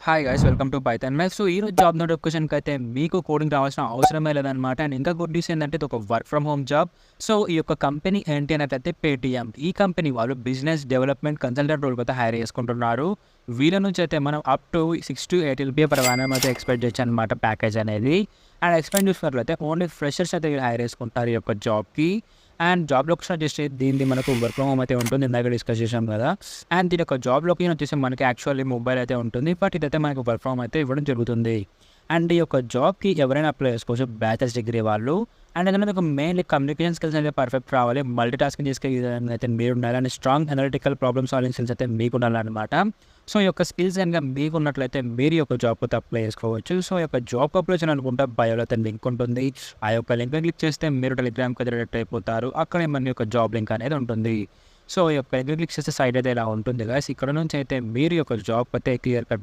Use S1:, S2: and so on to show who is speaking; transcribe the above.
S1: Hi guys welcome to Python maths. So ఈరోజు job నోటిఫికేషన్కి అయితే మీకు కోడింగ్ రావాల్సిన అవసరమే లేదనమాట. అండ్ ఇంకా గుడ్ న్యూస్ ఏంటంటే ఇది ఒక work from home job. So ఈ యొక్క కంపెనీ ఏంటి అన్నట్లయితే పేటీఎం. ఈ కంపెనీ వాళ్ళు బిజినెస్ డెవలప్మెంట్ కన్సల్టెంట్ రోల్కి అయితే హైర్ చేసుకుంటున్నారు. వీళ్ళ నుంచి అయితే మనం up to 6 to 8 LPA per annum అయితే ఎక్స్పెక్ట్ చేయొచ్చు అనమాట ప్యాకేజ్ అనేది. అండ్ ఎక్స్పెక్ట్ చూసినట్లయితే ఓన్లీ ఫ్రెషర్స్ అయితే హైర్ చేసుకుంటారు ఈ యొక్క జాబ్కి. అండ్ జాబ్ లొకేషన్ వచ్చేసి దీనిది మనకు వర్క్ ఫ్రమ్ హోమ్ అయితే ఉంటుంది, ఇందాక డిస్కస్ చేసాం కదా. అండ్ దీని యొక్క జాబ్ లొకేషన్ వచ్చేసి మనకి యాక్చువల్లీ మొబైల్ అయితే ఉంటుంది, బట్ ఇదైతే మనకు వర్క్ ఫ్రమ్ అయితే ఇవ్వడం జరుగుతుంది. అండ్ ఈ యొక్క జాబ్కి ఎవరైనా అప్లై చేసుకోవచ్చు, బ్యాచిలర్స్ డిగ్రీ వాళ్ళు. అండ్ అందులో మీకు మెయిన్లీ కమ్యూనికేషన్ స్కిల్స్ అయితే పర్ఫెక్ట్ రావాలి, మల్టీ టాస్కింగ్ చేసుకునే విధంగా అయితే మీరు ఉండాలి, and strong analytical problem solving skills అయితే మీకు ఉండాలన్నమాట. సో ఈ యొక్క స్కిల్స్ కనుక మీకు ఉన్నట్లయితే మీరు ఈ యొక్క జాబ్కి అయితే అప్లై చేసుకోవచ్చు. సో ఈ యొక్క జాబ్ అప్లై చేయాలనుకుంటే బయోలో అయితే లింక్ ఉంటుంది. ఆ యొక్క లింక్ క్లిక్ చేస్తే మీరు టెలిగ్రామ్కి డైరెక్ట్ అయిపోతారు. అక్కడే మన యొక్క జాబ్ లింక్ అనేది ఉంటుంది. సో ఈ యొక్క లింక్ క్లిక్ చేస్తే సైడ్ అయితే ఇలా ఉంటుంది గైస్. ఇక్కడ నుంచి అయితే మీరు యొక్క జాబ్ అయితే క్లియర్ కట్